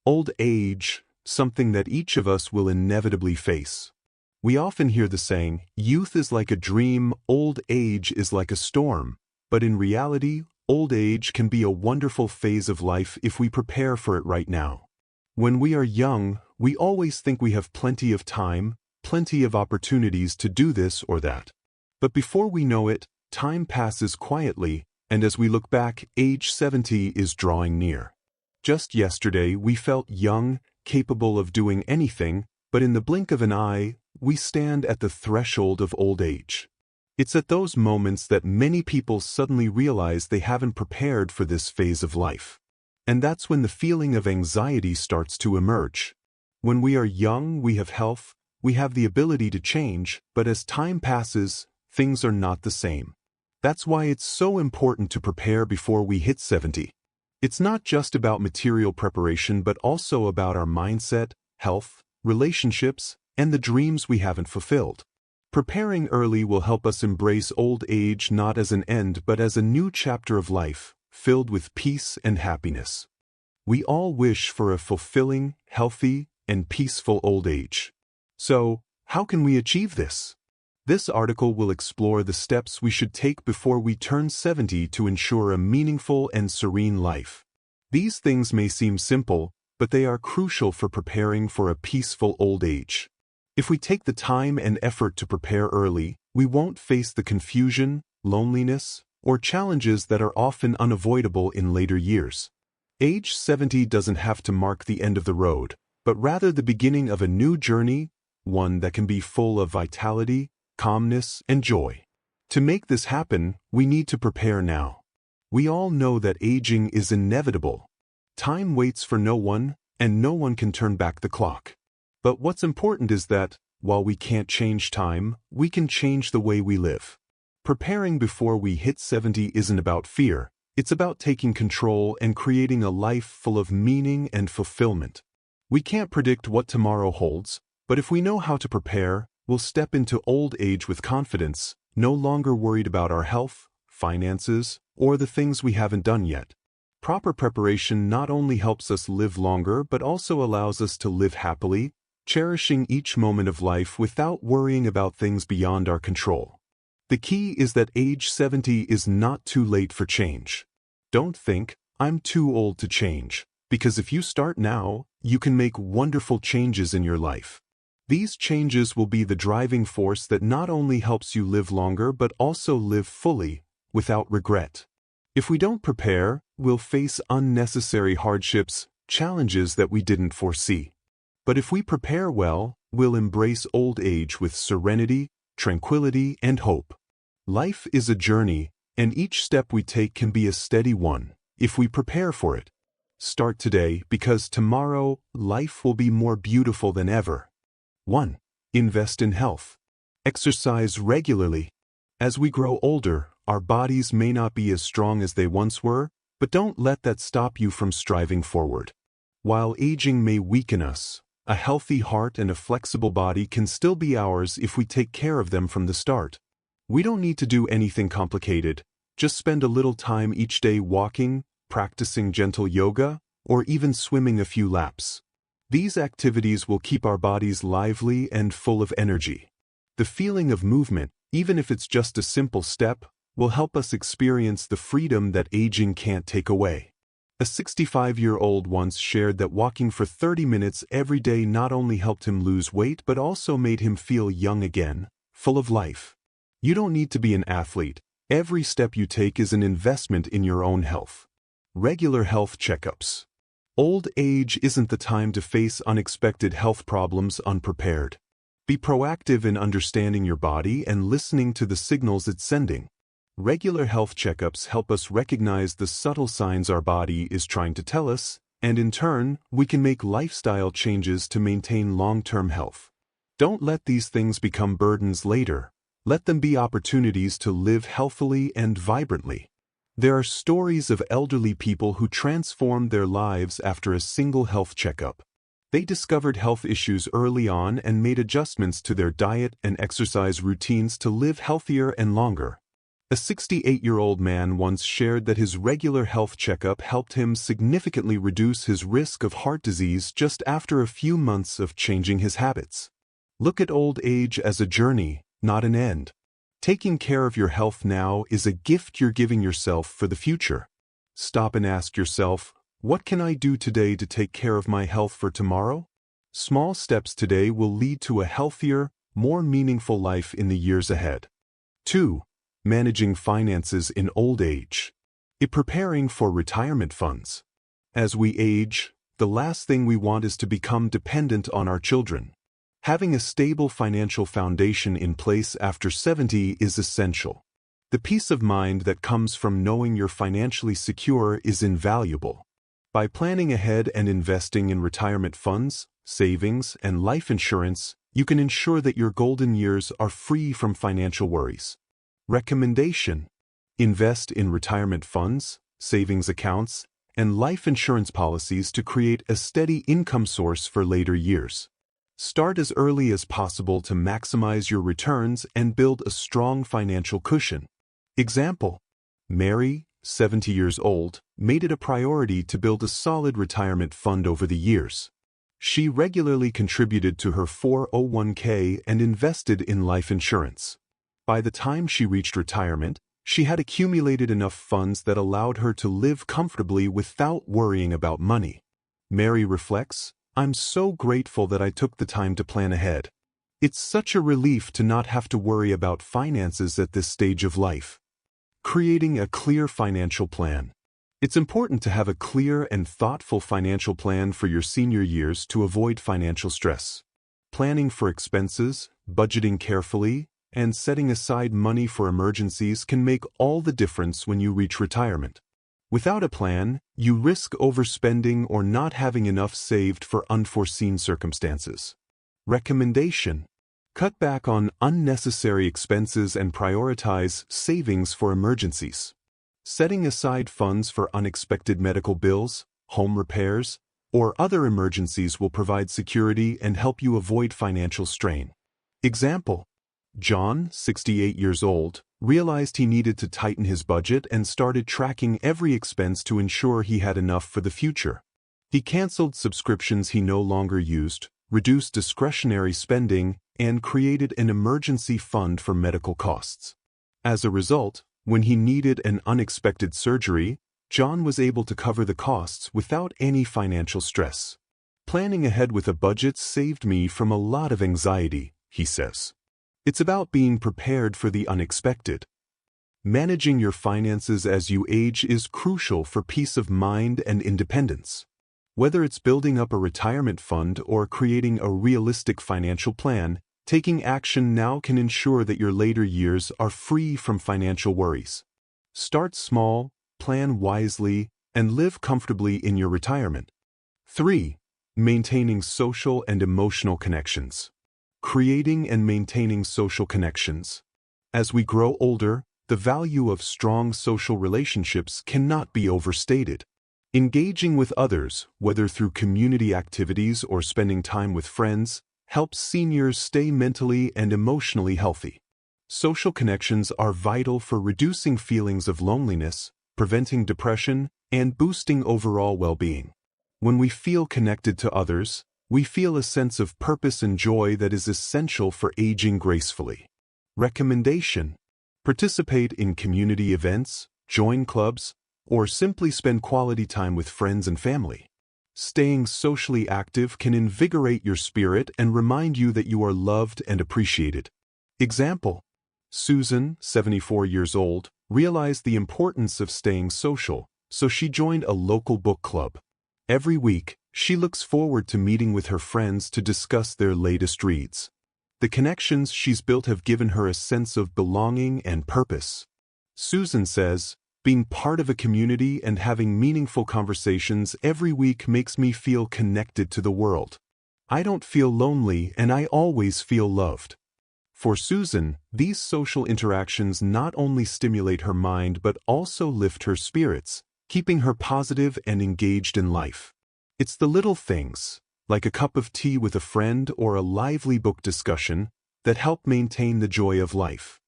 Old age, something that each of us will inevitably face. We often hear the saying, youth is like a dream, old age is like a storm. But in reality, old age can be a wonderful phase of life if we prepare for it right now. When we are young, we always think we have plenty of time, plenty of opportunities to do this or that. But before we know it, time passes quietly, and as we look back, age 70 is drawing near. Just yesterday, we felt young, capable of doing anything, but in the blink of an eye, we stand at the threshold of old age. It's at those moments that many people suddenly realize they haven't prepared for this phase of life. And that's when the feeling of anxiety starts to emerge. When we are young, we have health, we have the ability to change, but as time passes, things are not the same. That's why it's so important to prepare before we hit 70. It's not just about material preparation, but also about our mindset, health, relationships, and the dreams we haven't fulfilled. Preparing early will help us embrace old age not as an end but as a new chapter of life, filled with peace and happiness. We all wish for a fulfilling, healthy, and peaceful old age. So, how can we achieve this? This article will explore the steps we should take before we turn 70 to ensure a meaningful and serene life. These things may seem simple, but they are crucial for preparing for a peaceful old age. If we take the time and effort to prepare early, we won't face the confusion, loneliness, or challenges that are often unavoidable in later years. Age 70 doesn't have to mark the end of the road, but rather the beginning of a new journey, one that can be full of vitality, calmness, and joy. To make this happen, we need to prepare now. We all know that aging is inevitable. Time waits for no one, and no one can turn back the clock. But what's important is that, while we can't change time, we can change the way we live. Preparing before we hit 70 isn't about fear, it's about taking control and creating a life full of meaning and fulfillment. We can't predict what tomorrow holds, but if we know how to prepare, we'll step into old age with confidence, no longer worried about our health, finances, or the things we haven't done yet. Proper preparation not only helps us live longer but also allows us to live happily, cherishing each moment of life without worrying about things beyond our control. The key is that age 70 is not too late for change. Don't think, I'm too old to change, because if you start now, you can make wonderful changes in your life. These changes will be the driving force that not only helps you live longer but also live fully, without regret. If we don't prepare, we'll face unnecessary hardships, challenges that we didn't foresee. But if we prepare well, we'll embrace old age with serenity, tranquility, and hope. Life is a journey, and each step we take can be a steady one, if we prepare for it. Start today, because tomorrow, life will be more beautiful than ever. 1. Invest in health. Exercise regularly. As we grow older, our bodies may not be as strong as they once were, but don't let that stop you from striving forward. While aging may weaken us, a healthy heart and a flexible body can still be ours if we take care of them from the start. We don't need to do anything complicated, just spend a little time each day walking, practicing gentle yoga, or even swimming a few laps. These activities will keep our bodies lively and full of energy. The feeling of movement, even if it's just a simple step, will help us experience the freedom that aging can't take away. A 65-year-old once shared that walking for 30 minutes every day not only helped him lose weight but also made him feel young again, full of life. You don't need to be an athlete. Every step you take is an investment in your own health. Regular health checkups. Old age isn't the time to face unexpected health problems unprepared. Be proactive in understanding your body and listening to the signals it's sending. Regular health checkups help us recognize the subtle signs our body is trying to tell us, and in turn, we can make lifestyle changes to maintain long-term health. Don't let these things become burdens later. Let them be opportunities to live healthily and vibrantly. There are stories of elderly people who transformed their lives after a single health checkup. They discovered health issues early on and made adjustments to their diet and exercise routines to live healthier and longer. A 68-year-old man once shared that his regular health checkup helped him significantly reduce his risk of heart disease just after a few months of changing his habits. Look at old age as a journey, not an end. Taking care of your health now is a gift you're giving yourself for the future. Stop and ask yourself, what can I do today to take care of my health for tomorrow? Small steps today will lead to a healthier, more meaningful life in the years ahead. 2. Managing finances in old age. Preparing for retirement funds. As we age, the last thing we want is to become dependent on our children. Having a stable financial foundation in place after 70 is essential. The peace of mind that comes from knowing you're financially secure is invaluable. By planning ahead and investing in retirement funds, savings, and life insurance, you can ensure that your golden years are free from financial worries. Recommendation: invest in retirement funds, savings accounts, and life insurance policies to create a steady income source for later years. Start as early as possible to maximize your returns and build a strong financial cushion. Example: Mary, 70 years old, made it a priority to build a solid retirement fund over the years. She regularly contributed to her 401k and invested in life insurance. By the time she reached retirement, she had accumulated enough funds that allowed her to live comfortably without worrying about money. Mary reflects, "I'm so grateful that I took the time to plan ahead. It's such a relief to not have to worry about finances at this stage of life." Creating a clear financial plan. It's important to have a clear and thoughtful financial plan for your senior years to avoid financial stress. Planning for expenses, budgeting carefully, and setting aside money for emergencies can make all the difference when you reach retirement. Without a plan, you risk overspending or not having enough saved for unforeseen circumstances. Recommendation: cut back on unnecessary expenses and prioritize savings for emergencies. Setting aside funds for unexpected medical bills, home repairs, or other emergencies will provide security and help you avoid financial strain. Example: John, 68 years old, realized he needed to tighten his budget and started tracking every expense to ensure he had enough for the future. He canceled subscriptions he no longer used, reduced discretionary spending, and created an emergency fund for medical costs. As a result, when he needed an unexpected surgery, John was able to cover the costs without any financial stress. "Planning ahead with a budget saved me from a lot of anxiety," he says. It's about being prepared for the unexpected. Managing your finances as you age is crucial for peace of mind and independence. Whether it's building up a retirement fund or creating a realistic financial plan, taking action now can ensure that your later years are free from financial worries. Start small, plan wisely, and live comfortably in your retirement. 3. Maintaining social and emotional connections. Creating and maintaining social connections. As we grow older, the value of strong social relationships cannot be overstated. Engaging with others, whether through community activities or spending time with friends, helps seniors stay mentally and emotionally healthy. Social connections are vital for reducing feelings of loneliness, preventing depression, and boosting overall well-being. When we feel connected to others, we feel a sense of purpose and joy that is essential for aging gracefully. Recommendation: participate in community events, join clubs, or simply spend quality time with friends and family. Staying socially active can invigorate your spirit and remind you that you are loved and appreciated. Example: Susan, 74 years old, realized the importance of staying social, so she joined a local book club. Every week, she looks forward to meeting with her friends to discuss their latest reads. The connections she's built have given her a sense of belonging and purpose. Susan says, "Being part of a community and having meaningful conversations every week makes me feel connected to the world. I don't feel lonely and I always feel loved." For Susan, these social interactions not only stimulate her mind but also lift her spirits, keeping her positive and engaged in life. It's the little things, like a cup of tea with a friend or a lively book discussion, that help maintain the joy of life.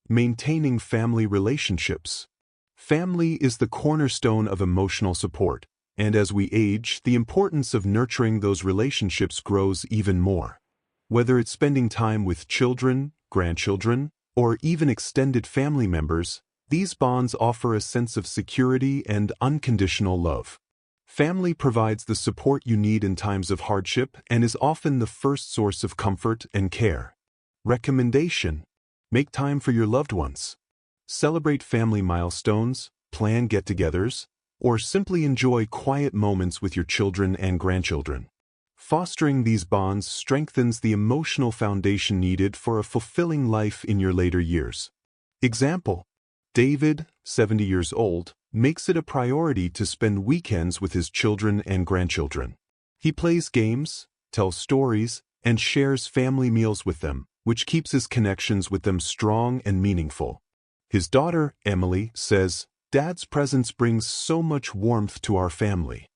Maintaining family relationships. Family is the cornerstone of emotional support, and as we age, the importance of nurturing those relationships grows even more. Whether it's spending time with children, grandchildren, or even extended family members, these bonds offer a sense of security and unconditional love. Family provides the support you need in times of hardship and is often the first source of comfort and care. Recommendation: make time for your loved ones. Celebrate family milestones, plan get-togethers, or simply enjoy quiet moments with your children and grandchildren. Fostering these bonds strengthens the emotional foundation needed for a fulfilling life in your later years. Example: David, 70 years old, makes it a priority to spend weekends with his children and grandchildren. He plays games, tells stories, and shares family meals with them, which keeps his connections with them strong and meaningful. His daughter, Emily, says, "Dad's presence brings so much warmth to our family.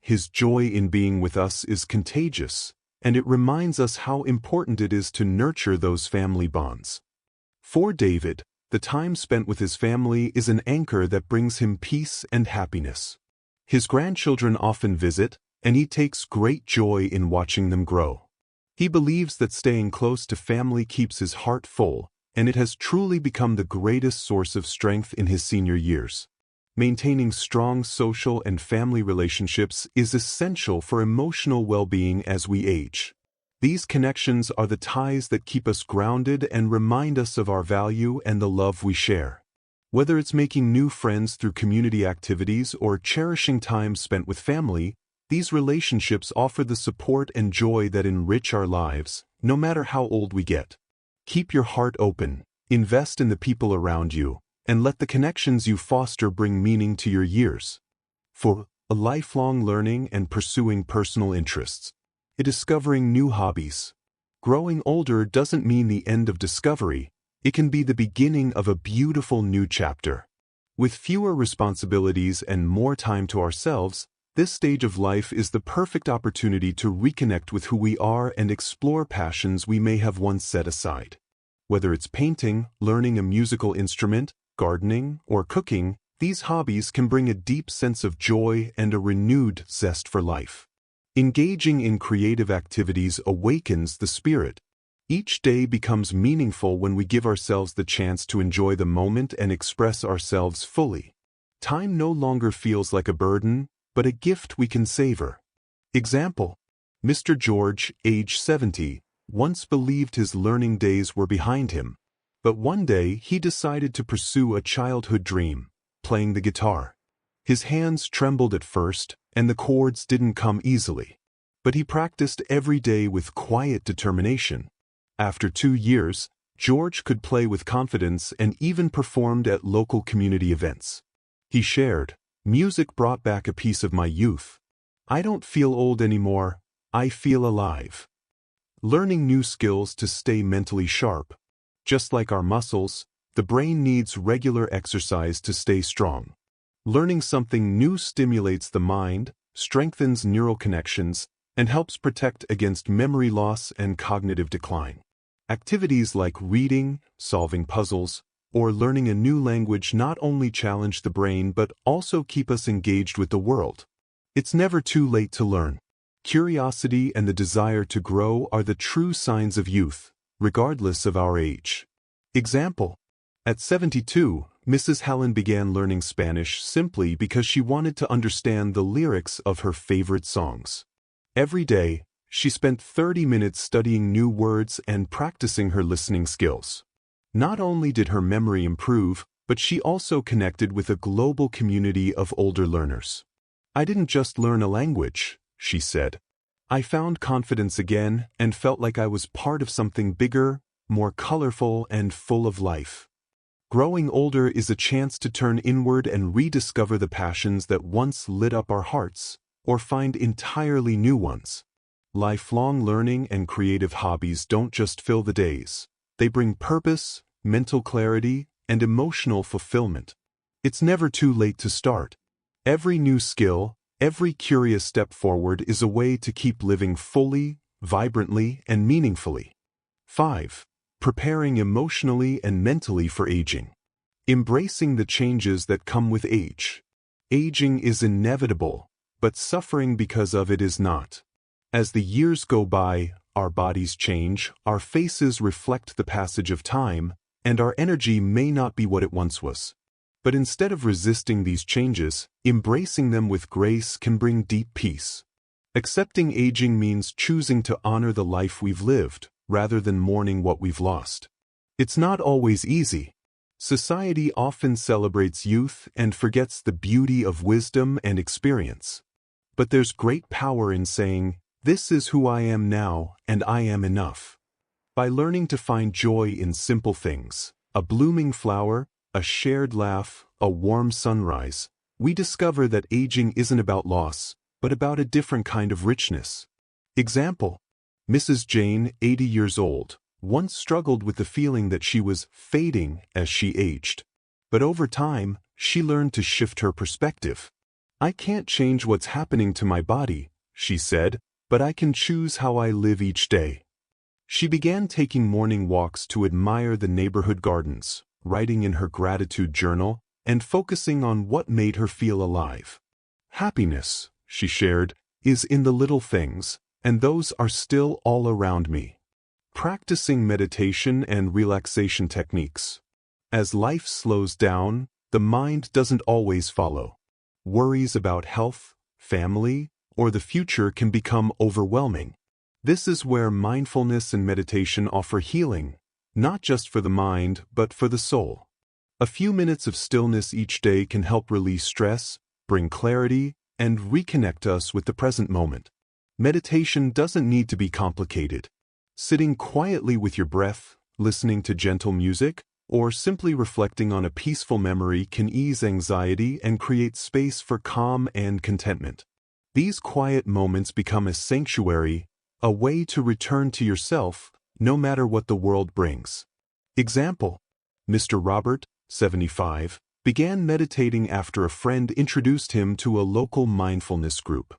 His joy in being with us is contagious, and it reminds us how important it is to nurture those family bonds." For David, the time spent with his family is an anchor that brings him peace and happiness. His grandchildren often visit, and he takes great joy in watching them grow. He believes that staying close to family keeps his heart full, and it has truly become the greatest source of strength in his senior years. Maintaining strong social and family relationships is essential for emotional well-being as we age. These connections are the ties that keep us grounded and remind us of our value and the love we share. Whether it's making new friends through community activities or cherishing time spent with family, these relationships offer the support and joy that enrich our lives, no matter how old we get. Keep your heart open, invest in the people around you, and let the connections you foster bring meaning to your years. For a lifelong learning and pursuing personal interests. Discovering new hobbies. Growing older doesn't mean the end of discovery, it can be the beginning of a beautiful new chapter. With fewer responsibilities and more time to ourselves, this stage of life is the perfect opportunity to reconnect with who we are and explore passions we may have once set aside. Whether it's painting, learning a musical instrument, gardening, or cooking, these hobbies can bring a deep sense of joy and a renewed zest for life. Engaging in creative activities awakens the spirit. Each day becomes meaningful when we give ourselves the chance to enjoy the moment and express ourselves fully. Time no longer feels like a burden, but a gift we can savor. Example: Mr. George, age 70, once believed his learning days were behind him. But one day he decided to pursue a childhood dream, playing the guitar. His hands trembled at first, and the chords didn't come easily. But he practiced every day with quiet determination. After 2 years, George could play with confidence and even performed at local community events. He shared, "Music brought back a piece of my youth. I don't feel old anymore, I feel alive." Learning new skills to stay mentally sharp. Just like our muscles, the brain needs regular exercise to stay strong. Learning something new stimulates the mind, strengthens neural connections, and helps protect against memory loss and cognitive decline. Activities like reading, solving puzzles, or learning a new language not only challenge the brain but also keep us engaged with the world. It's never too late to learn. Curiosity and the desire to grow are the true signs of youth, regardless of our age. Example: at 72, Mrs. Helen began learning Spanish simply because she wanted to understand the lyrics of her favorite songs. Every day, she spent 30 minutes studying new words and practicing her listening skills. Not only did her memory improve, but she also connected with a global community of older learners. "I didn't just learn a language," she said. "I found confidence again and felt like I was part of something bigger, more colorful, and full of life." Growing older is a chance to turn inward and rediscover the passions that once lit up our hearts, or find entirely new ones. Lifelong learning and creative hobbies don't just fill the days. They bring purpose, mental clarity, and emotional fulfillment. It's never too late to start. Every new skill, every curious step forward is a way to keep living fully, vibrantly, and meaningfully. 5. preparing emotionally and mentally for aging. Embracing the changes that come with age. Aging is inevitable, but suffering because of it is not. As the years go by, our bodies change, our faces reflect the passage of time, and our energy may not be what it once was. But instead of resisting these changes, embracing them with grace can bring deep peace. Accepting aging means choosing to honor the life we've lived, rather than mourning what we've lost. It's not always easy. Society often celebrates youth and forgets the beauty of wisdom and experience. But there's great power in saying, "This is who I am now, and I am enough." By learning to find joy in simple things, a blooming flower, a shared laugh, a warm sunrise, we discover that aging isn't about loss, but about a different kind of richness. Example: Mrs. Jane, 80 years old, once struggled with the feeling that she was fading as she aged. But over time, she learned to shift her perspective. "I can't change what's happening to my body," she said, "but I can choose how I live each day." She began taking morning walks to admire the neighborhood gardens, writing in her gratitude journal, and focusing on what made her feel alive. "Happiness," she shared, "is in the little things, and those are still all around me." Practicing meditation and relaxation techniques. As life slows down, the mind doesn't always follow. Worries about health, family, or the future can become overwhelming. This is where mindfulness and meditation offer healing, not just for the mind, but for the soul. A few minutes of stillness each day can help release stress, bring clarity, and reconnect us with the present moment. Meditation doesn't need to be complicated. Sitting quietly with your breath, listening to gentle music, or simply reflecting on a peaceful memory can ease anxiety and create space for calm and contentment. These quiet moments become a sanctuary, a way to return to yourself, no matter what the world brings. Example: Mr. Robert, 75, began meditating after a friend introduced him to a local mindfulness group.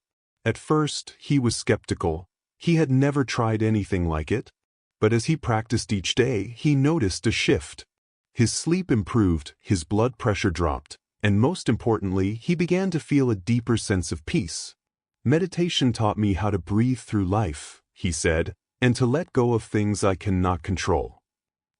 At first, he was skeptical. He had never tried anything like it. But as he practiced each day, he noticed a shift. His sleep improved, his blood pressure dropped, and most importantly, he began to feel a deeper sense of peace. "Meditation taught me how to breathe through life," he said, "and to let go of things I cannot control."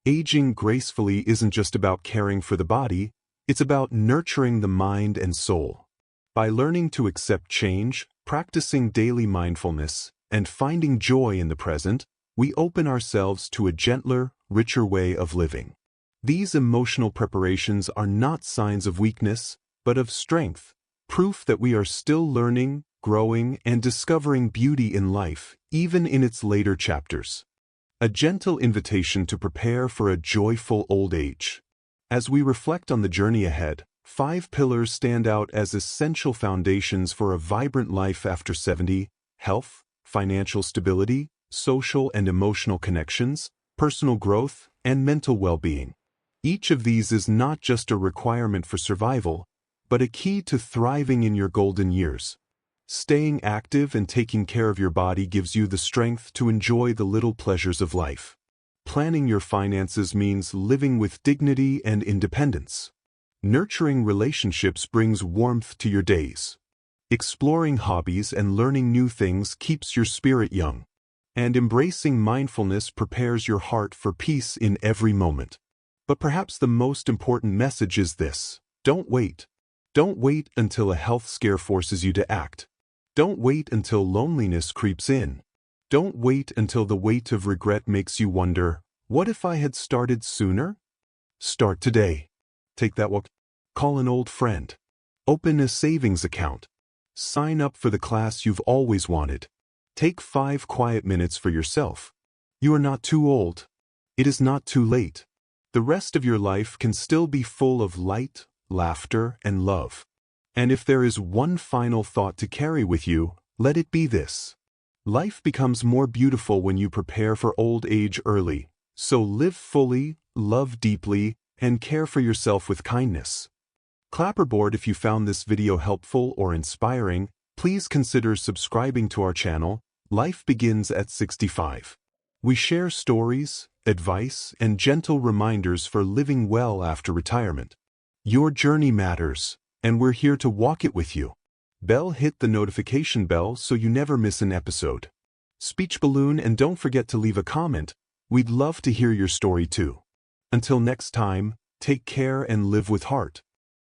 Aging gracefully isn't just about caring for the body, it's about nurturing the mind and soul. By learning to accept change, practicing daily mindfulness, and finding joy in the present, we open ourselves to a gentler, richer way of living. These emotional preparations are not signs of weakness, but of strength, proof that we are still learning, growing, and discovering beauty in life, even in its later chapters. A gentle invitation to prepare for a joyful old age. As we reflect on the journey ahead, 5 pillars stand out as essential foundations for a vibrant life after 70: health, financial stability, social and emotional connections, personal growth, and mental well-being. Each of these is not just a requirement for survival, but a key to thriving in your golden years. Staying active and taking care of your body gives you the strength to enjoy the little pleasures of life. Planning your finances means living with dignity and independence. Nurturing relationships brings warmth to your days. Exploring hobbies and learning new things keeps your spirit young. And embracing mindfulness prepares your heart for peace in every moment. But perhaps the most important message is this: don't wait. Don't wait until a health scare forces you to act. Don't wait until loneliness creeps in. Don't wait until the weight of regret makes you wonder, what if I had started sooner? Start today. Take that walk. Call an old friend. Open a savings account. Sign up for the class you've always wanted. Take 5 quiet minutes for yourself. You are not too old. It is not too late. The rest of your life can still be full of light, laughter, and love. And if there is one final thought to carry with you, let it be this: life becomes more beautiful when you prepare for old age early. So live fully, love deeply, and care for yourself with kindness. Clapperboard, if you found this video helpful or inspiring, please consider subscribing to our channel. Life begins at 65. We share stories, advice, and gentle reminders for living well after retirement. Your journey matters, and we're here to walk it with you. Hit the notification bell so you never miss an episode. Speech balloon, and don't forget to leave a comment. We'd love to hear your story too. Until next time, take care and live with heart.